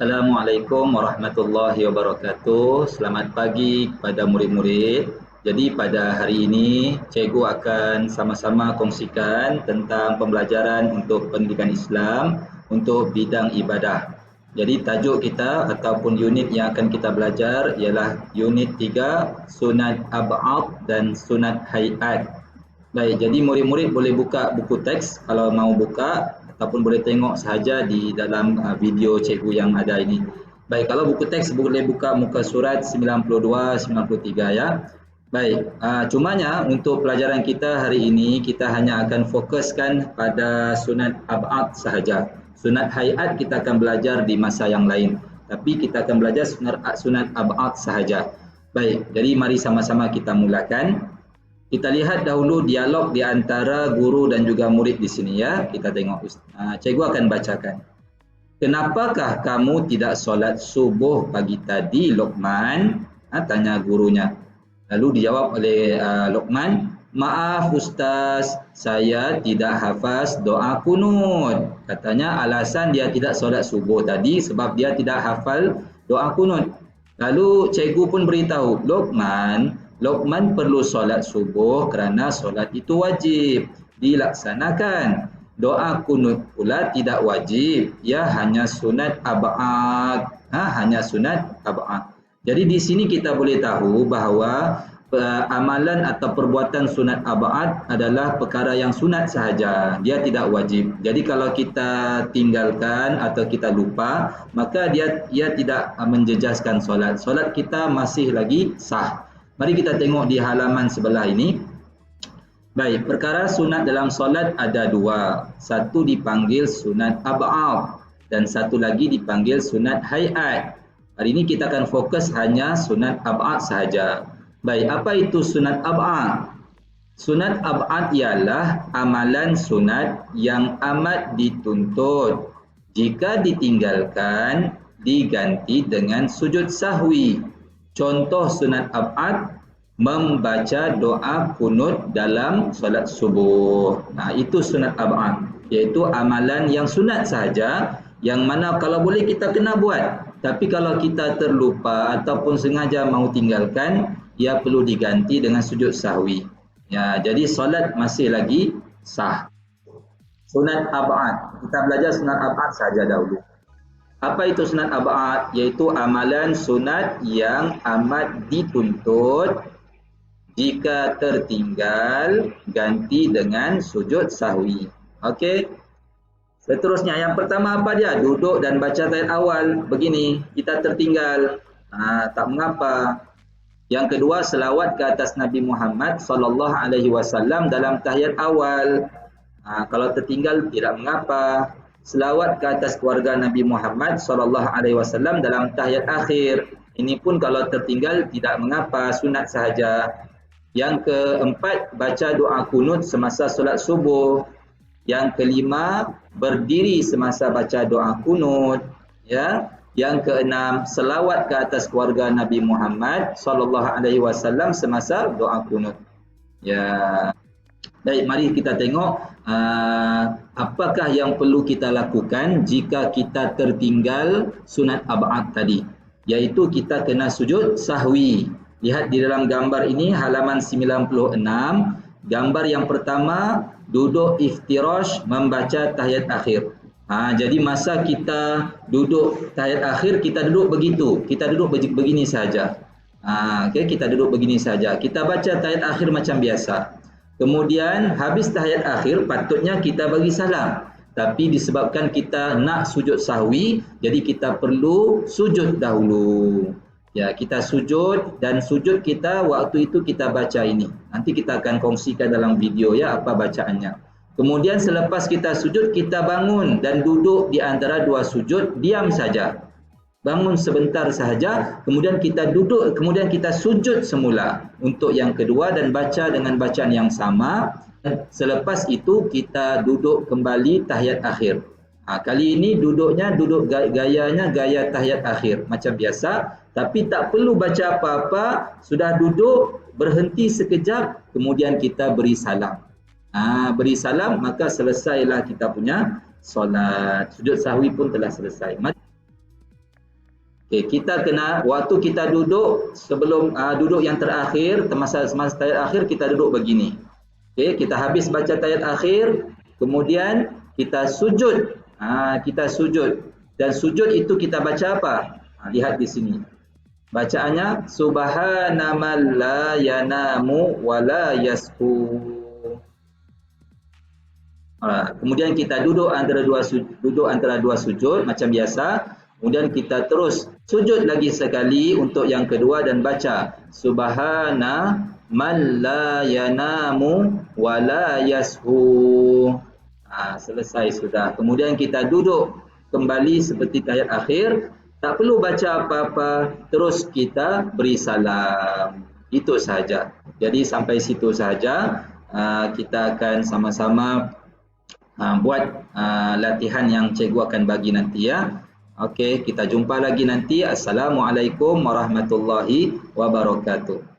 Assalamualaikum warahmatullahi wabarakatuh. Selamat pagi kepada murid-murid. Jadi pada hari ini, cikgu akan sama-sama kongsikan tentang pembelajaran untuk pendidikan Islam untuk bidang ibadah. Jadi tajuk kita ataupun unit yang akan kita belajar ialah unit 3, sunat ab'ad dan sunat hayat. Baik, jadi murid-murid boleh buka buku teks kalau mau buka ataupun boleh tengok sahaja di dalam video cikgu yang ada ini. Baik, kalau buku teks boleh buka muka surat 92, 93 ya. Baik, cumanya untuk pelajaran kita hari ini kita hanya akan fokuskan pada sunat ab'ad sahaja. Sunat hayat kita akan belajar di masa yang lain. Tapi kita akan belajar sunat ab'ad sahaja. Baik, jadi mari sama-sama kita mulakan. Kita lihat dahulu dialog di antara guru dan juga murid di sini ya. Kita tengok. Cikgu akan bacakan. Kenapakah kamu tidak solat subuh pagi tadi, Luqman? Tanya gurunya. Lalu dijawab oleh Luqman, maaf Ustaz, saya tidak hafaz doa kunut. Katanya alasan dia tidak solat subuh tadi sebab dia tidak hafal doa kunut. Lalu cikgu pun beritahu, Luqman perlu solat subuh kerana solat itu wajib dilaksanakan. Doa kunut pula tidak wajib, ia hanya sunat ab'ad. Hanya sunat ab'ad. Jadi di sini kita boleh tahu bahawa amalan atau perbuatan sunat ab'ad adalah perkara yang sunat sahaja, dia tidak wajib. Jadi kalau kita tinggalkan atau kita lupa, maka ia tidak menjejaskan solat. Solat kita masih lagi sah. Mari kita tengok di halaman sebelah ini. Baik, perkara sunat dalam solat ada dua. Satu dipanggil sunat ab'ad dan satu lagi dipanggil sunat hayat. Hari ini kita akan fokus hanya sunat ab'ad sahaja. Baik, apa itu sunat ab'ad? Sunat ab'ad ialah amalan sunat yang amat dituntut. Jika ditinggalkan, diganti dengan sujud sahwi. Contoh sunat ab'ad, membaca doa kunut dalam solat subuh. Itu sunat ab'ad, iaitu amalan yang sunat sahaja, yang mana kalau boleh kita kena buat. Tapi kalau kita terlupa ataupun sengaja mau tinggalkan, ia perlu diganti dengan sujud sahwi. Ya, jadi solat masih lagi sah. Sunat ab'ad, kita belajar sunat ab'ad sahaja dahulu. Apa itu sunat ab'ad? Iaitu amalan sunat yang amat dituntut. Jika tertinggal, ganti dengan sujud sahwi. Okey. Seterusnya, yang pertama apa dia? Duduk dan baca tahiyat awal. Begini, kita tertinggal. Tak mengapa. Yang kedua, selawat ke atas Nabi Muhammad SAW dalam tahiyat awal. Kalau tertinggal, tidak mengapa. Selawat ke atas keluarga Nabi Muhammad SAW dalam tahiyat akhir. Ini pun kalau tertinggal tidak mengapa, sunat sahaja. Yang keempat, baca doa kunut semasa solat subuh. Yang kelima, berdiri semasa baca doa kunut. Ya. Yang keenam, selawat ke atas keluarga Nabi Muhammad SAW semasa doa kunut. Ya. Baik, mari kita tengok apakah yang perlu kita lakukan jika kita tertinggal sunat ab'ad tadi. Iaitu kita kena sujud sahwi. Lihat di dalam gambar ini halaman 96. Gambar yang pertama, duduk iftirash membaca tahiyat akhir. Jadi masa kita duduk tahiyat akhir, kita duduk begitu. Kita duduk begini saja. Okay, kita duduk begini saja. Kita baca tahiyat akhir macam biasa. Kemudian habis tahiyat akhir patutnya kita bagi salam. Tapi disebabkan kita nak sujud sahwi, jadi kita perlu sujud dahulu. Ya, kita sujud dan sujud kita waktu itu kita baca ini. Nanti kita akan kongsikan dalam video ya apa bacaannya. Kemudian selepas kita sujud, kita bangun dan duduk di antara dua sujud, diam saja. Bangun sebentar sahaja, kemudian kita duduk, kemudian kita sujud semula untuk yang kedua dan baca dengan bacaan yang sama. Selepas itu kita duduk kembali tahiyat akhir. Kali ini duduknya gayanya gaya tahiyat akhir macam biasa, tapi tak perlu baca apa-apa, sudah duduk, berhenti sekejap, kemudian kita beri salam. Beri salam, maka selesailah kita punya solat. Sujud sahwi pun telah selesai. Okay, kita kena waktu kita duduk sebelum duduk yang terakhir, semasa tayat akhir kita duduk begini. Okay, kita habis baca tayat akhir, kemudian kita sujud. Kita sujud, dan sujud itu kita baca apa? Lihat di sini. Bacaannya subhana man la yanamu wa la yashu. Kemudian kita duduk antara dua sujud macam biasa. Kemudian kita terus sujud lagi sekali untuk yang kedua dan baca subhana man la yanamu wa la yashu. Selesai sudah. Kemudian kita duduk kembali seperti tayat akhir, tak perlu baca apa-apa, terus kita beri salam. Itu sahaja. Jadi sampai situ sahaja. Kita akan sama-sama buat latihan yang cikgu akan bagi nanti ya. Okey, kita jumpa lagi nanti. Assalamualaikum warahmatullahi wabarakatuh.